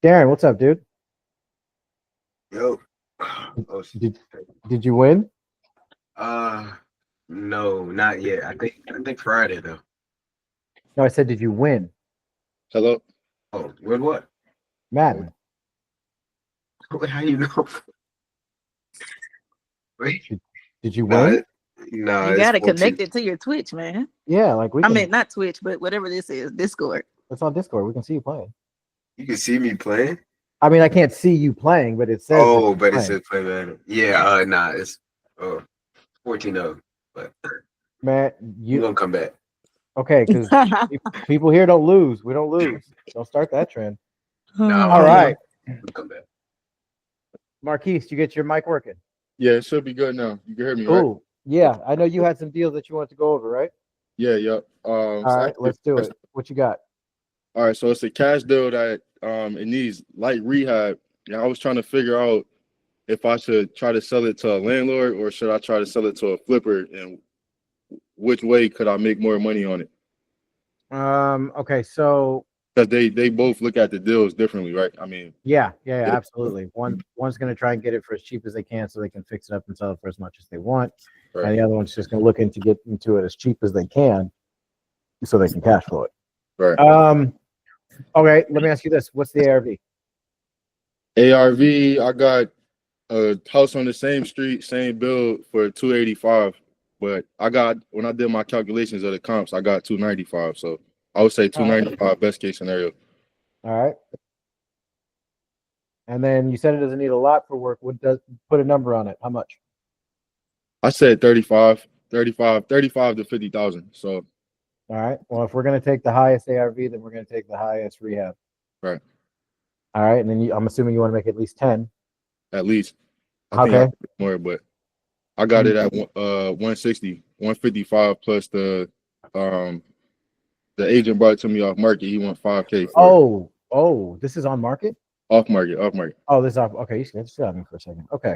Darren, what's up, dude? Yo. Oh, Did you win? no, not yet. I think Friday though. No, I said, did you win? Hello? Oh, with what? Madden. How you know? Wait, Did you nah, win? nah, You it's got to 14. connect it to your Twitch, man. Yeah, like we I can. mean, not Twitch, but whatever this is, Discord. It's on Discord. We can see you playing. You can see me playing. I mean, I can't see you playing, but it says. Oh, but it playing. says play man. Yeah, nah, it's 14-0. But Man, you gonna come back. okay? Because people here don't lose. We don't lose. Don't start that trend. Nah, All right, come back. Marquis, you get your mic working? Yeah, it should be good now. You can hear me, right? Cool. Yeah, I know you had some deals that you wanted to go over, right? Yeah, yep. All right, let's do it. What you got? All right, so it's a cash deal that it needs light rehab. And I was trying to figure out if I should try to sell it to a landlord or should I try to sell it to a flipper, and which way could I make more money on it? Okay, so Because they both look at the deals differently, right? I mean, yeah, absolutely. One's going to try and get it for as cheap as they can, so they can fix it up and sell it for as much as they want, right. and the other one's just going to look into get into it as cheap as they can, so they can cash flow it. Right. Okay, let me ask you this: what's the ARV? ARV, I got a house on the same street, same build for 285, but when I did my calculations of the comps, I got 295. So I would say 295 best case scenario. All right. And then you said it doesn't need a lot for work. What does put a number on it? How much? I said 35 to 50,000. So All right. Well, if we're going to take the highest ARV, then we're going to take the highest rehab. right. All right. And then I'm assuming you want to make at least 10. At least. I think I could do more, but I got it at 160, 155 plus the agent brought it to me off market. He want 5K for Oh, this is on market? off market. Oh, this is off. Okay, you should have me for a second. Okay.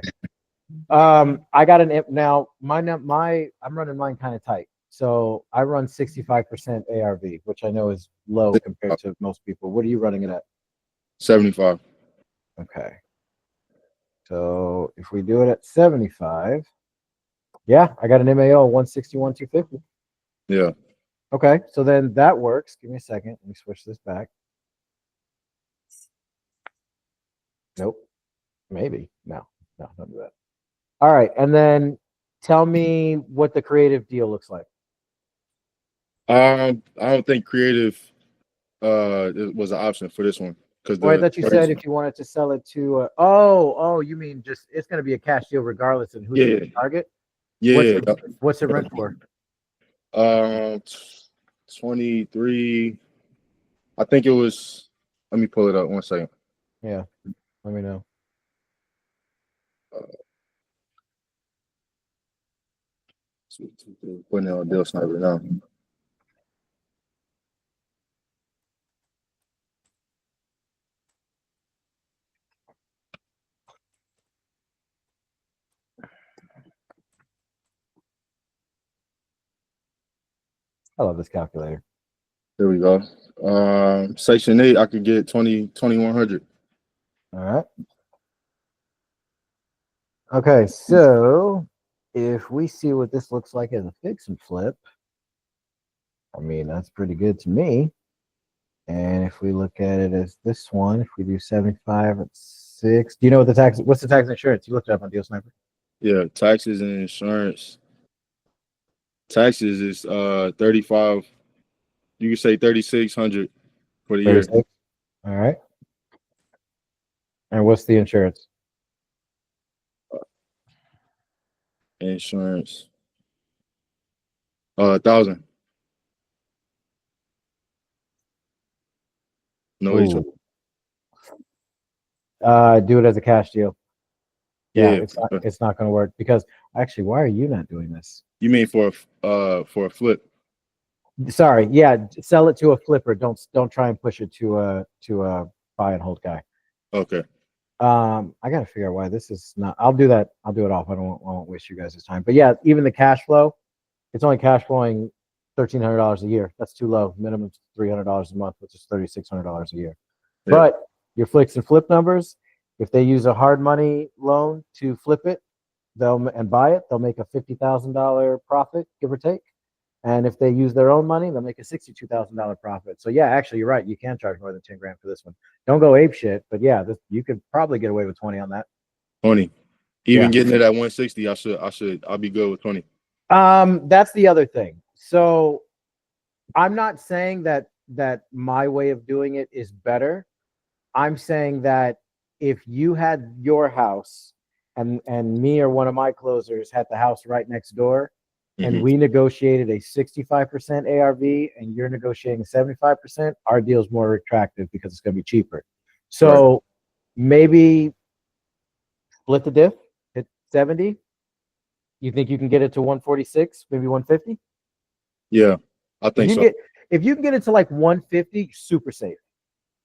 I got now I'm running mine kind of tight. So I run 65% ARV, which I know is low compared to most people. What are you running it at? 75. Okay. So if we do it at 75, yeah, I got an MAO 161, 250. Yeah. Okay, so then that works. Give me a second. Let me switch this back. Nope. Maybe. No, don't do that. All right, and then tell me what the creative deal looks like. I don't think creative was an option for this one. I thought you said if you wanted to sell it to you mean just it's going to be a cash deal regardless of who's the target? Yeah. What's it rent for? 23. I think it was. Let me pull it up 1 second. Yeah, let me know. Putting it on Deal Sniper now. I love this calculator. There we go. Section 8, I could get 2100. All right. Okay, so if we see what this looks like as a fix and flip, I mean, that's pretty good to me. And if we look at it as this one, if we do 75 at 6, do you know what's the tax and insurance? You looked it up on Deal Sniper. Yeah, taxes and insurance. Taxes is 35. You can say 3,600 for the 36. Year. All right. And what's the insurance? Insurance. 1,000. No HO. Do it as a cash deal. Yeah, it's not going to work because actually, why are you not doing this? You mean for a flip? Sorry, yeah, sell it to a flipper. Don't try and push it to a buy and hold guy. Okay. I got to figure out why this is not. I'll do that. I'll do it off. I won't waste you guys' time. But yeah, even the cash flow, it's only cash flowing $1,300 a year. That's too low. Minimum $300 a month, which is $3,600 a year. Yeah. your flicks and flip numbers. If they use a hard money loan to flip it, and buy it, they'll make a $50,000 profit, give or take. And if they use their own money, they'll make a $62,000 profit. So yeah, actually, you're right. You can charge more than 10 grand for this one. Don't go ape shit, but yeah, you could probably get away with 20 on that. 20. Even Yeah. getting it at 160, I'll be good with 20. That's the other thing. So I'm not saying that my way of doing it is better. I'm saying that if you had your house and me or one of my closers had the house right next door, and we negotiated a 65% ARV and you're negotiating 75%, our deal's more attractive because it's going to be cheaper. So maybe split the diff, hit 70. You think you can get it to 146, maybe 150? Yeah, I think so. If you can get it to like 150, super safe.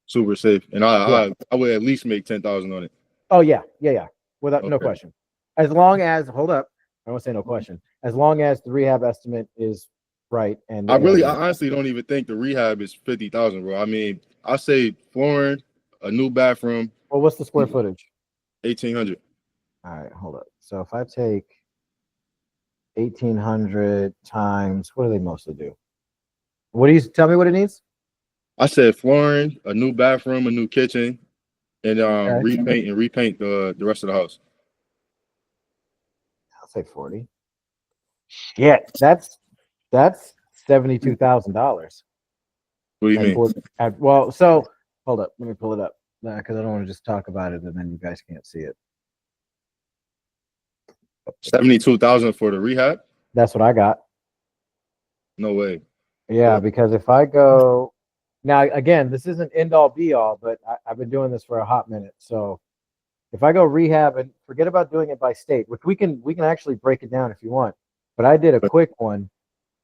Super safe. And I would at least make 10,000 on it. Oh yeah. Without no question. As long as hold up, I won't say no question. As long as the rehab estimate is right, and I honestly don't even think the rehab is 50,000, bro. I mean, I say flooring, a new bathroom. Well, what's the square footage? 1,800. All right, hold up. So if I take 1,800 times, what do they mostly do? What do you tell me what it needs? I said flooring, a new bathroom, a new kitchen, and repaint the rest of the house. I'll say 40. Yeah, that's $72,000. What do you mean? Well, so hold up, let me pull it up because I don't want to just talk about it and then you guys can't see it. 72,000 for the rehab? That's what I got. No way. Yeah, because if I go now, again, this isn't end all be all, but I've been doing this for a hot minute. So if I go rehab and forget about doing it by state, which we can actually break it down if you want. But I did a quick one,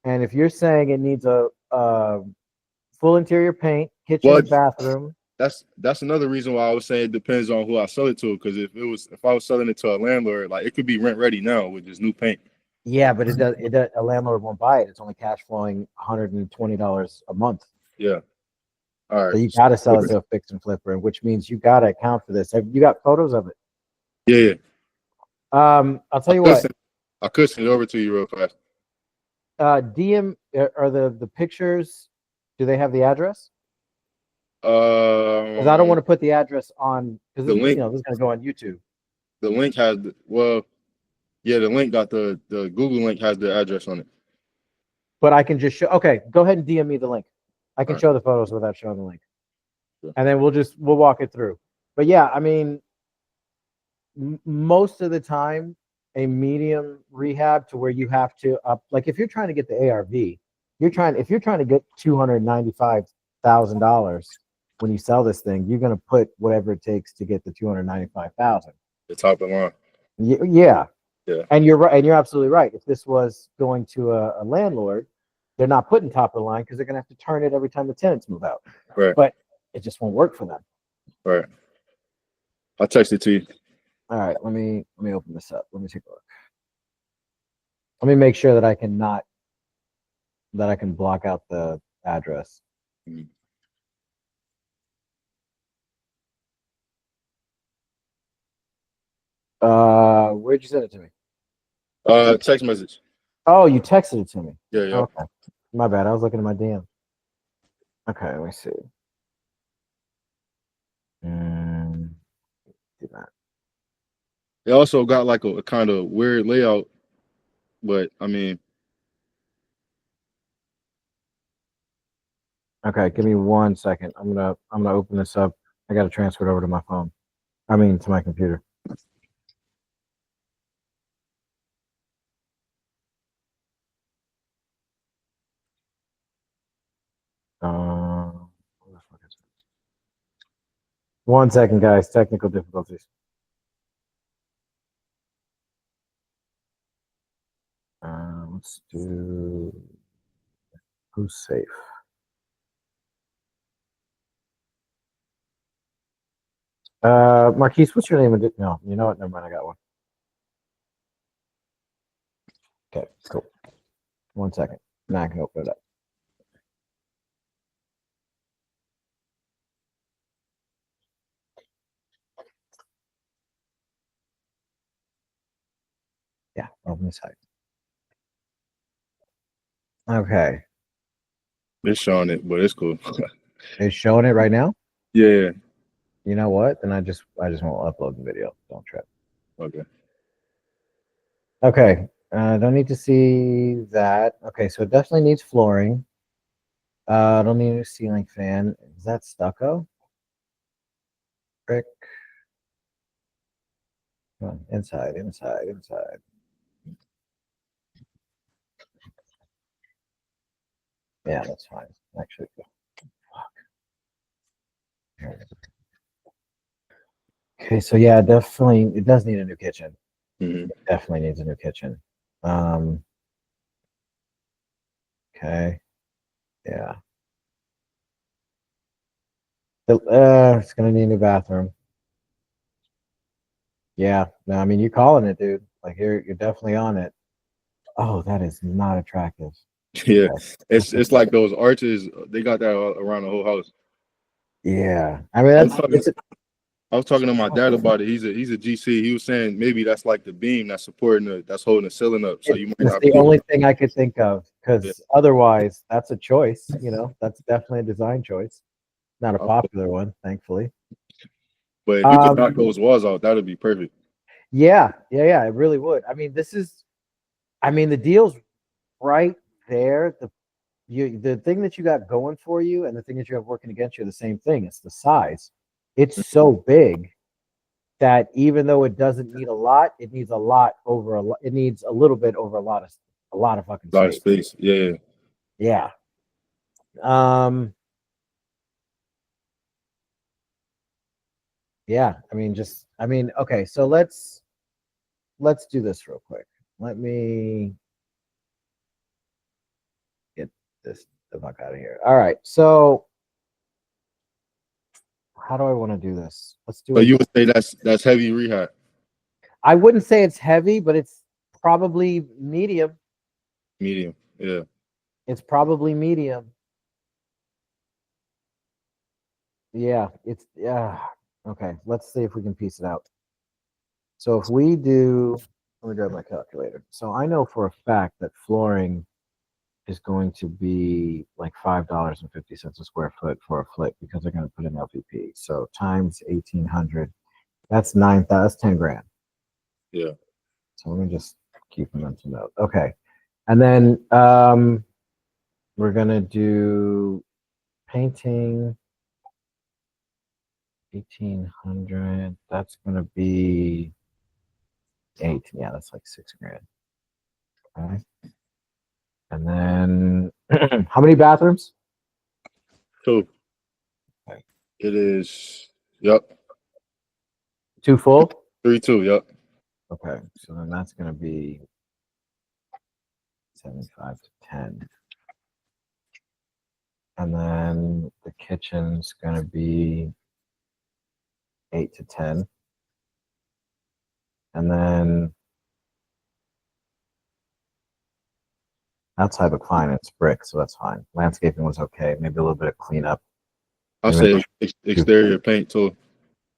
and if you're saying it needs a full interior paint, kitchen, and bathroom. That's another reason why I was saying it depends on who I sell it to. Because if I was selling it to a landlord, like it could be rent ready now with just new paint. Yeah, but it does. A landlord won't buy it. It's only cash flowing $120 a month. Yeah. All right. So you got to sell it to a fix and flipper, which means you got to account for this. Have you got photos of it? Yeah. I'll tell you what. I could send it over to you real fast. DM are the pictures. Do they have the address? Because I don't want to put the address on because this is going to go on YouTube. The link has the link got the Google link has the address on it. But I can just show. Okay, go ahead and DM me the link. I can show the photos without showing the link, and then we'll walk it through. But yeah, I mean, most of the time, a medium rehab to where you have to up. Like if you're trying to get the ARV, if you're trying to get $295,000 when you sell this thing, you're going to put whatever it takes to get the $295,000. The top of the line. Yeah. And you're right, and you're absolutely right. If this was going to a landlord, they're not putting top of the line because they're gonna have to turn it every time the tenants move out. Right. But it just won't work for them. Right. I'll text it to you. All right, let me open this up. Let me take a look. Let me make sure that I can block out the address. Where'd you send it to me? Text message. Oh, you texted it to me. Yeah. Okay. My bad. I was looking at my DM. Okay, let me see. Do that. It also got like a kind of weird layout, but I mean. Okay, give me 1 second. I'm gonna open this up. I gotta transfer it over to my phone. I mean to my computer. What the fuck is it? 1 second, guys. Technical difficulties. Let's do who's safe. Marquis, what's your name? No, you know what? Never mind. I got one. Okay, cool. 1 second. Now I can open it up. Yeah, on this side. Okay. It's showing it, but it's cool. It's showing it right now. Yeah. You know what? Then I just won't upload the video. Don't trip. Okay. Okay. Don't need to see that. Okay, so it definitely needs flooring. Don't need a ceiling fan. Is that stucco? Brick. Come on, inside. Yeah, that's fine. Actually, fuck. Here it is. Okay, so yeah, definitely, it does need a new kitchen. Mhm. It definitely needs a new kitchen. Okay, yeah. It's gonna need a new bathroom. Yeah, no, I mean, you're calling it, dude. Like you're definitely on it. Oh, that is not attractive. Yeah. It's like those arches. They got that around the whole house. Yeah, I mean, I was talking to my dad about it. He's a GC. He was saying maybe that's like the beam that's supporting that's holding the ceiling up. So you might it's not the be. only thing I could think of Yeah. because otherwise, that's a choice. That's definitely a design choice. Not a Okay. popular one, thankfully. But if you could knock those walls out, that'd be perfect. Yeah, it really would. I mean, the deal's right there. The thing that you got going for you and the thing that you have working against you are the same thing. It's the size. It's so big that even though it doesn't need a lot, it needs a lot over a lot. It needs a little bit over a lot of fucking A lot of space. space. Yeah. Yeah. Yeah. Okay. So let's do this real quick. Let me get this the fuck out of here. All right. So how do I want to do this? Let's do So it. you would say that's heavy rehab. I wouldn't say it's heavy, but it's probably medium. Medium. Yeah. It's probably medium. Yeah, okay, let's see if we can piece it out. So if we do, let me grab my calculator. So I know for a fact that flooring is going to be like $5.50 a square foot for a flip because they're going to put in LVP. So times 1,800, that's 9,000. That's 10 grand. Yeah. So let me just keep a mental note. Okay, and then we're gonna do painting. 1,800. That's gonna be 8. Yeah, that's like 6 grand. Okay. And then how many bathrooms? 2. Okay. It is. Yep. 2 full? 3, 2. Yep. Okay. So then that's gonna be 75 to 10. And then the kitchen's gonna be 8 to 10. And then outside look fine, it's brick, so that's fine. Landscaping was okay, maybe a little bit of cleanup. I'll say exterior paint too.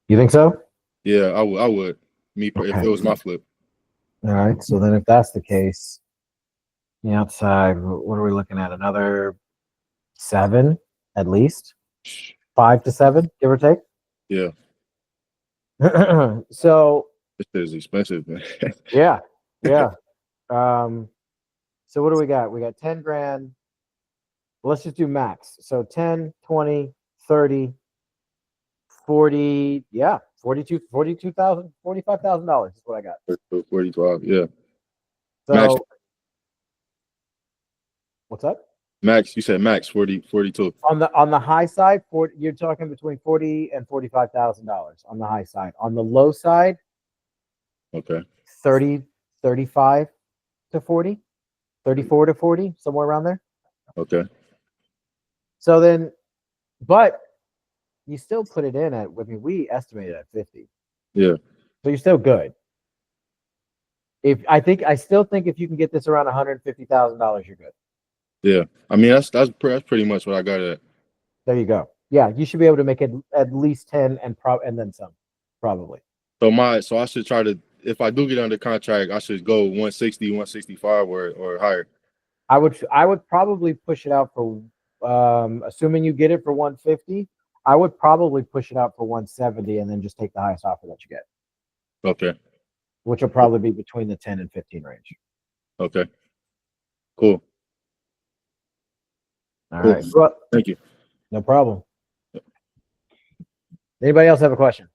You think so? Yeah, I would. If Okay. it was my flip. All right. So then if that's the case, the outside, what are we looking at? Another 7 at least? 5 to 7, give or take? Yeah. So This is expensive, man. yeah. So what do we got? We got 10 grand. Let's just do max. So 10, 20, 30, 40, yeah, 42,000, $45,000 is what I got. 40, yeah. So Max. what's up? Max, you said max 40, 42. On the high side, you're talking between $40,000 and $45,000 on the high side. On the low side, Okay. 30, 35 to 40, 34 to 40, somewhere around there. Okay. So then, but you still put it in at, I mean, we estimated at 50. Yeah. So you're still good. I still think if you can get this around $150,000, you're good. Yeah. I mean, that's pretty much what I got at. There you go. Yeah, you should be able to make it at least 10 and then some, probably. So I should try to, if I do get under contract, I should go 160, 165 or higher. I would probably push it out for assuming you get it for 150, I would probably push it out for 170 and then just take the highest offer that you get, Okay. which will probably be between the 10 and 15 range. Okay. Cool. All Cool. right. Well, Thank you. no problem. Anybody else have a question?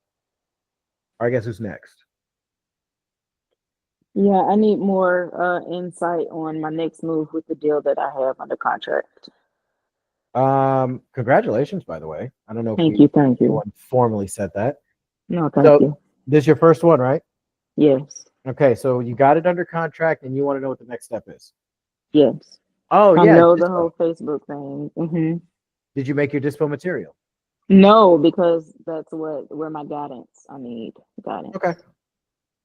Or I guess who's next? Yeah, I need more insight on my next move with the deal that I have under contract. Congratulations, by the way. I don't know if Thank you. anyone formally said that. No, thank So you. this is your first one, right? Yes, Okay, so you got it under contract and you want to know what the next step is. yes. Oh I yeah. know the Dispo. whole Facebook thing. Did you make your Dispo material? No, because that's where my guidance. I need guidance. Okay.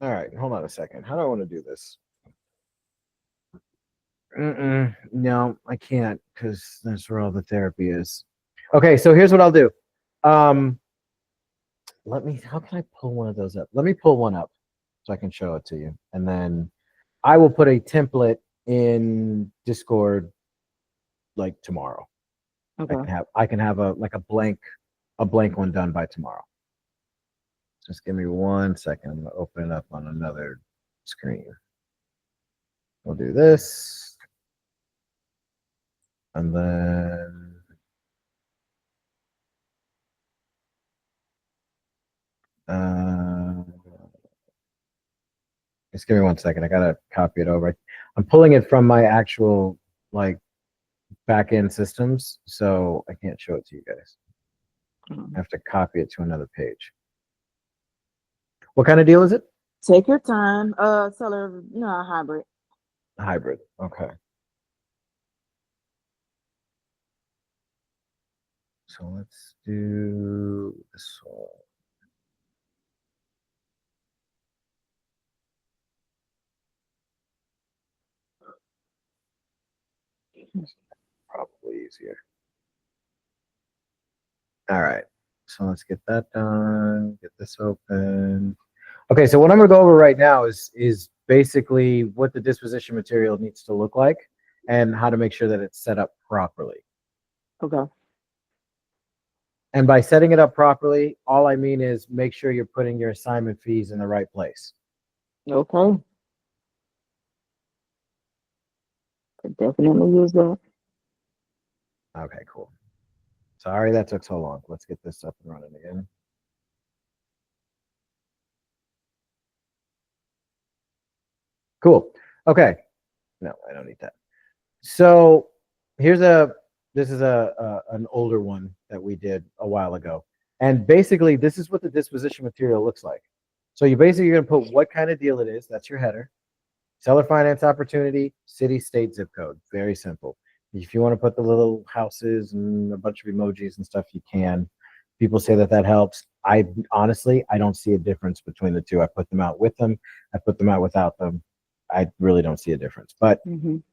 All right, hold on a second. How do I want to do this? No, I can't because that's where all the therapy is. Okay, so here's what I'll do. How can I pull one of those up? Let me pull one up so I can show it to you. And then I will put a template in Discord like tomorrow. Okay. I can have a blank one done by tomorrow. Just give me 1 second. I'm gonna open it up on another screen. We'll do this. And then just give me 1 second. I gotta copy it over. I'm pulling it from my actual like back end systems, so I can't show it to you guys. I have to copy it to another page. What kind of deal is it? Take your time. Seller, a hybrid. Hybrid. Okay. So let's do this one. Probably easier. All right. So let's get that done. Get this open. Okay, so what I'm going to go over right now is basically what the disposition material needs to look like and how to make sure that it's set up properly. Okay. And by setting it up properly, all I mean is make sure you're putting your assignment fees in the right place. Okay. Could definitely use that. Okay, cool. Sorry that took so long. Let's get this up and running again. Cool. Okay. No, I don't need that. So this is an older one that we did a while ago. And basically this is what the disposition material looks like. So you're basically going to put what kind of deal it is. That's your header. Seller finance opportunity, city, state, zip code. Very simple. If you want to put the little houses and a bunch of emojis and stuff, you can. People say that helps. I honestly don't see a difference between the two. I put them out with them. I put them out without them. I really don't see a difference. But then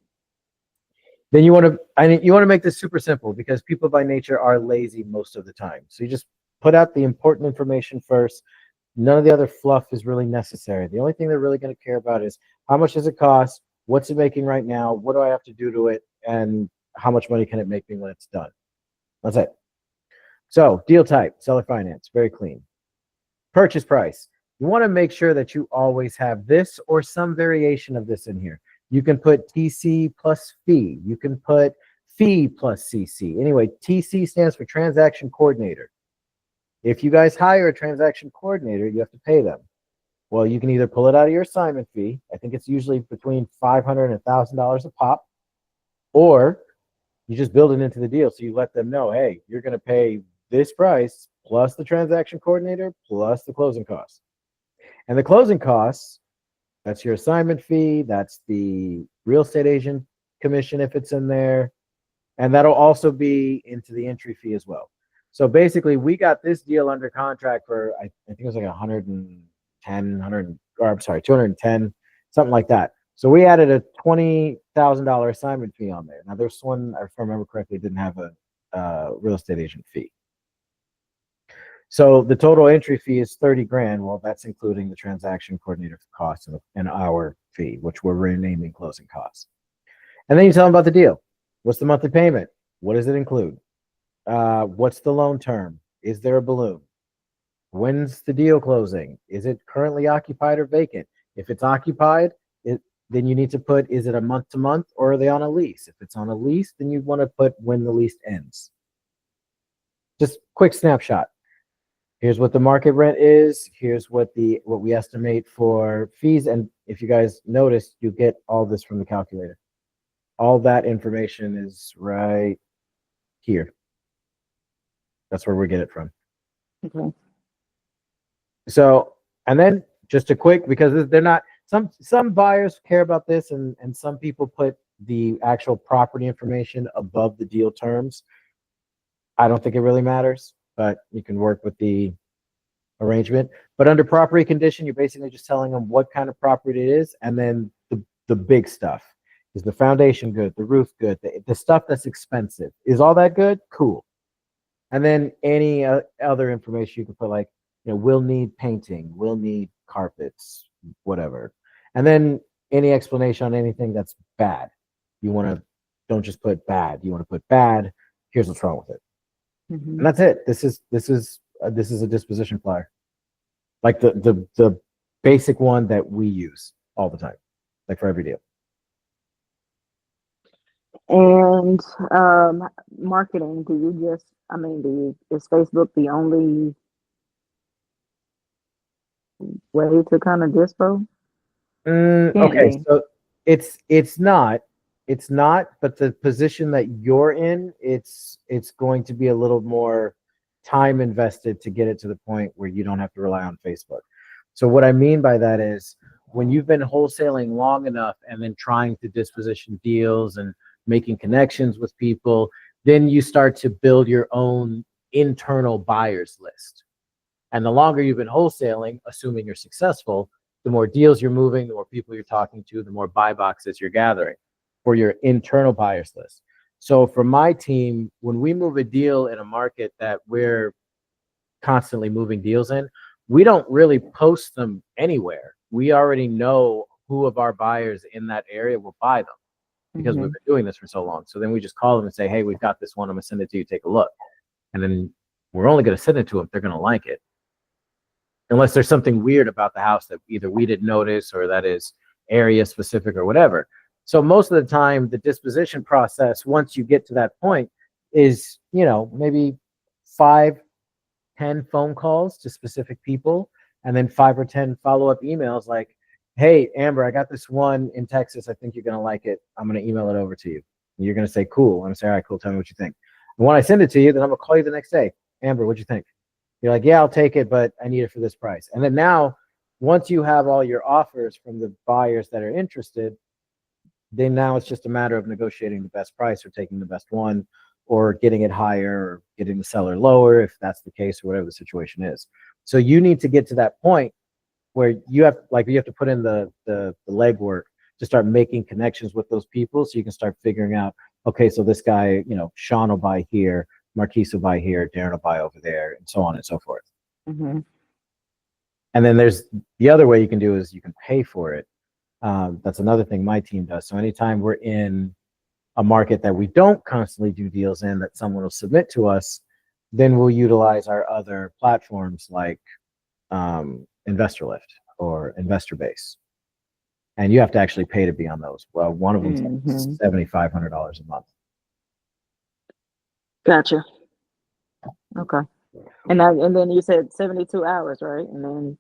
you want to make this super simple because people by nature are lazy most of the time. So you just put out the important information first. None of the other fluff is really necessary. The only thing they're really going to care about is how much does it cost? What's it making right now? What do I have to do to it? And how much money can it make me when it's done? That's it. So deal type, seller finance, very clean. Purchase price. You want to make sure that you always have this or some variation of this in here. You can put TC plus fee. You can put fee plus CC. Anyway, TC stands for transaction coordinator. If you guys hire a transaction coordinator, you have to pay them. Well, you can either pull it out of your assignment fee. I think it's usually between $500 and $1,000 a pop, or you just build it into the deal. So you let them know, hey, you're going to pay this price plus the transaction coordinator plus the closing costs. And the closing costs, that's your assignment fee. That's the real estate agent commission if it's in there. And that'll also be into the entry fee as well. So basically, we got this deal under contract for, I think it was like 210, something like that. So we added a $20,000 assignment fee on there. Now, this one, if I remember correctly, didn't have a real estate agent fee. So the total entry fee is 30 grand. Well, that's including the transaction coordinator costs and our fee, which we're renaming closing costs. And then you tell them about the deal. What's the monthly payment? What does it include? What's the loan term? Is there a balloon? When's the deal closing? Is it currently occupied or vacant? If it's occupied, then you need to put, is it a month to month or are they on a lease? If it's on a lease, then you want to put when the lease ends. Just quick snapshot. Here's what the market rent is. Here's what we estimate for fees. And if you guys notice, you get all this from the calculator. All that information is right here. That's where we get it from. Okay. So, and then just a quick, because they're not, some buyers care about this and some people put the actual property information above the deal terms. I don't think it really matters, but you can work with the arrangement. But under property condition, you're basically just telling them what kind of property it is. And then the big stuff. Is the foundation good? The roof good? The stuff that's expensive. Is all that good? Cool. And then any other information you can put, like, we'll need painting, we'll need carpets, whatever. And then any explanation on anything that's bad. Don't just put bad. You want to put bad. Here's what's wrong with it. Mm-hmm. And that's it. This is a disposition flyer, like the basic one that we use all the time, like for every deal. And marketing, is Facebook the only way to kind of dispo? Okay, so it's not, but the position that you're in, it's going to be a little more time invested to get it to the point where you don't have to rely on Facebook. So what I mean by that is when you've been wholesaling long enough and then trying to disposition deals and making connections with people, then you start to build your own internal buyers list. And the longer you've been wholesaling, assuming you're successful, the more deals you're moving, the more people you're talking to, the more buy boxes you're gathering for your internal buyers list. So for my team, when we move a deal in a market that we're constantly moving deals in, we don't really post them anywhere. We already know who of our buyers in that area will buy them because we've been doing this for so long. So then we just call them and say, hey, we've got this one. I'm going to send it to you. Take a look. And then we're only going to send it to them if they're going to like it. Unless there's something weird about the house that either we didn't notice or that is area specific or whatever. So most of the time, the disposition process, once you get to that point, is, maybe 5-10 phone calls to specific people, and then 5 or 10 follow-up emails like, hey, Amber, I got this one in Texas. I think you're going to like it. I'm going to email it over to you. And you're going to say, cool. I'm going to say, all right, cool. Tell me what you think. And when I send it to you, then I'm going to call you the next day. Amber, what'd you think? You're like, yeah, I'll take it, but I need it for this price. And then now, once you have all your offers from the buyers that are interested, then now it's just a matter of negotiating the best price or taking the best one or getting it higher or getting the seller lower if that's the case or whatever the situation is. So you need to get to that point where you have to put in the legwork to start making connections with those people so you can start figuring out, okay, so this guy, Sean will buy here, Marquis will buy here, Darren will buy over there, and so on and so forth. Mm-hmm. And then there's the other way you can do is you can pay for it. That's another thing my team does. So anytime we're in a market that we don't constantly do deals in that someone will submit to us, then we'll utilize our other platforms like Investor Lift or Investor Base. And you have to actually pay to be on those. Well, one of them's $7,500 a month. Gotcha. Okay. And then you said 72 hours, right? And then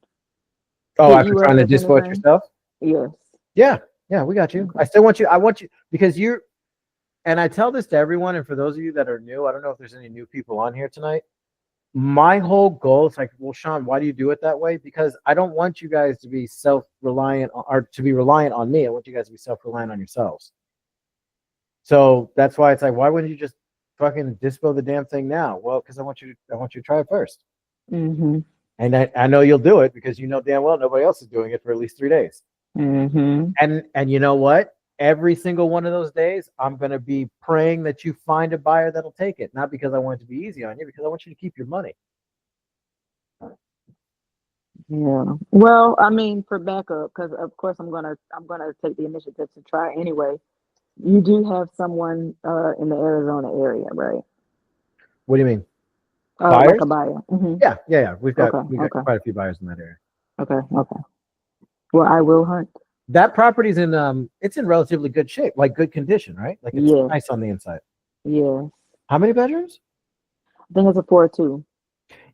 after trying to dispo it yourself? Yes. Yeah, we got you. I want you because and I tell this to everyone, and for those of you that are new, I don't know if there's any new people on here tonight. My whole goal is like, well, Sean, why do you do it that way? Because I don't want you guys to be self-reliant or to be reliant on me. I want you guys to be self-reliant on yourselves. So that's why it's like, why wouldn't you just fucking dispo the damn thing now? Well, because I want you to try it first. Mm-hmm. And I know you'll do it because you know damn well nobody else is doing it for at least 3 days. Mm-hmm. And you know what? Every single one of those days, I'm going to be praying that you find a buyer that'll take it. Not because I want it to be easy on you, because I want you to keep your money. Yeah. Well, I mean, for backup, because of course I'm gonna take the initiative to try anyway. You do have someone in the Arizona area, right? What do you mean? Like Buyers? a buyer. Yeah. We've got Okay. Okay. quite a few buyers in that area. Okay. Okay. Well, I will hunt. That property's in it's in relatively good shape, like good condition, right? Like it's Yes. nice on the inside. Yes. How many bedrooms? I think it's a 4-2.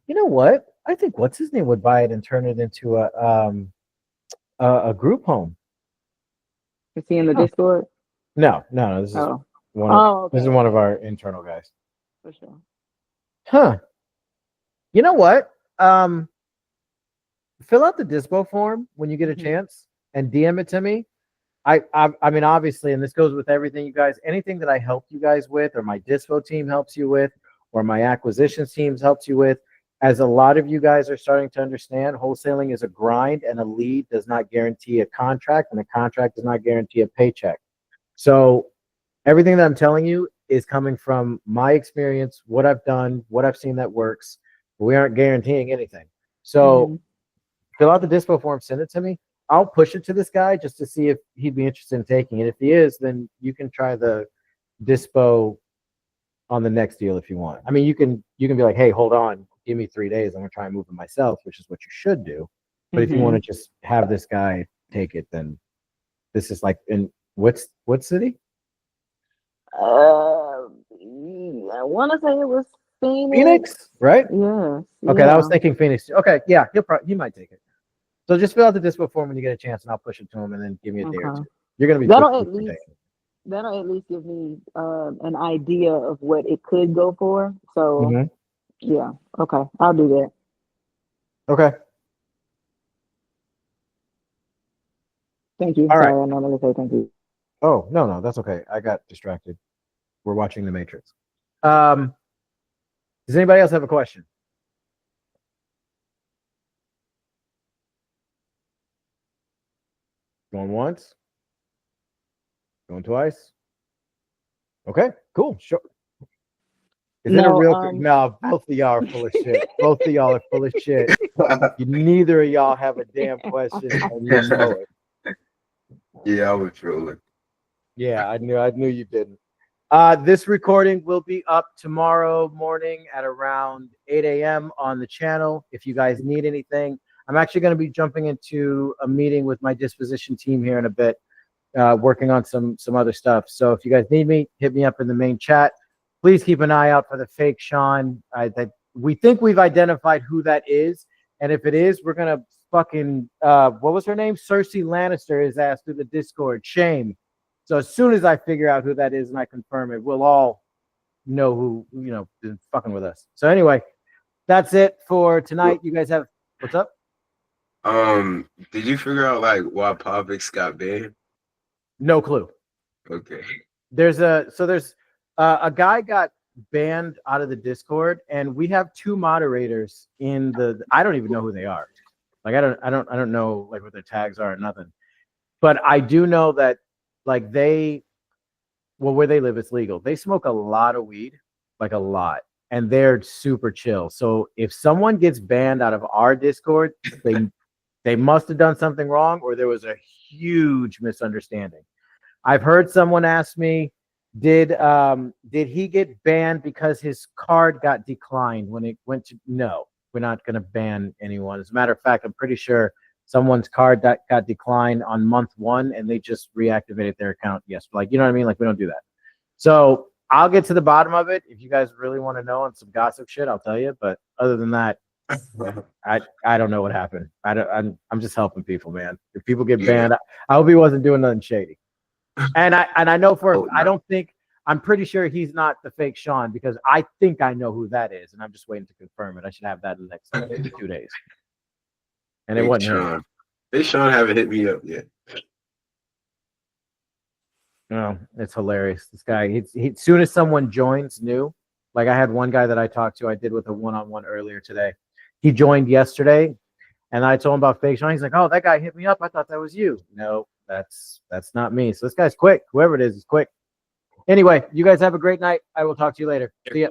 You know what? I think what's his name would buy it and turn it into a group home. Is he in the Huh. Discord? No. This is Oh. one of Oh, this is okay. one of our internal guys. For sure. Huh. You know what? Fill out the Dispo form when you get a Mhm. chance and DM it to me. I mean, obviously, and this goes with everything you guys, anything that I help you guys with, or my Dispo team helps you with, or my acquisitions teams helps you with, as a lot of you guys are starting to understand, wholesaling is a grind, and a lead does not guarantee a contract, and a contract does not guarantee a paycheck. So everything that I'm telling you is coming from my experience, what I've done, what I've seen that works. We aren't guaranteeing anything. So Mhm. fill out the Dispo form, send it to me. I'll push it to this guy just to see if he'd be interested in taking it. If he is, then you can try the Dispo on the next deal if you want. I mean, you can be like, hey, hold on, give me 3 days. I'm gonna try and move it myself, which is what you should do. But if you want to just have this guy take it, then this is like in what city? I want to say it was Phoenix. Phoenix, right? Yes. Okay, I was Yeah. thinking Phoenix. Okay, yeah, he might take it. So just fill out the Dispo form when you get a chance, and I'll push it to him, and then give me a day or Okay. two. You're gonna be That'll pushing at me for a least day. that'll at least give me an idea of what it could go for. So Mhm. yeah. Okay. I'll do that. Okay. Thank you. All right. Sorry, I normally say thank you. Oh, no, that's okay. I got distracted. We're watching The Matrix. Does anybody else have a question? Going once? Going twice? Okay, cool. Sure. Is it a No, real? No, both of y'all are full of shit. Both of y'all are full of shit. Neither of y'all have a damn question, and you know it. Yeah, I was trolling. Yeah, I knew you didn't. This recording will be up tomorrow morning at around 8 a.m. on the channel. If you guys need anything, I'm actually going to be jumping into a meeting with my disposition team here in a bit, working on some other stuff. So if you guys need me, hit me up in the main chat. Please keep an eye out for the fake Sean. That we think we've identified who that is, and if it is, we're gonna fucking what was her name? Cersei Lannister his ass through the Discord. Shame. So as soon as I figure out who that is and I confirm it, we'll all know who is fucking with us. So anyway, that's it for tonight. You guys have what's up? Did you figure out like why Povix got banned? No clue. Okay. There's a guy got banned out of the Discord, and we have two moderators in the. I don't even know who they are. Like I don't know like what their tags are or nothing. But I do know that like where they live it's legal. They smoke a lot of weed, like a lot, and they're super chill. So if someone gets banned out of our Discord, they must have done something wrong, or there was a huge misunderstanding. I've heard someone ask me, did he get banned because his card got declined when it went to? No, we're not going to ban anyone. As a matter of fact, I'm pretty sure someone's card that got declined on month 1 and they just reactivated their account. Yes, like you know what I mean? Like we don't do that. So I'll get to the bottom of it. If you guys really want to know on some gossip shit, I'll tell you. But other than that, I don't know what happened. I'm just helping people, man. If people get banned, I hope he wasn't doing nothing shady. And I know I'm pretty sure he's not the fake Sean because I think I know who that is, and I'm just waiting to confirm it. I should have that in the next 2 days. And it wasn't him. Fake Sean haven't hit me up yet. No, it's hilarious. This guy, as soon as someone joins new, like I had one guy that I talked to, I did with a one-on-one earlier today. He joined yesterday, and I told him about fake Sean. He's like, "Oh, that guy hit me up. I thought that was you." No, that's not me. So this guy's quick. Whoever it is quick. Anyway, you guys have a great night. I will talk to you later. See ya.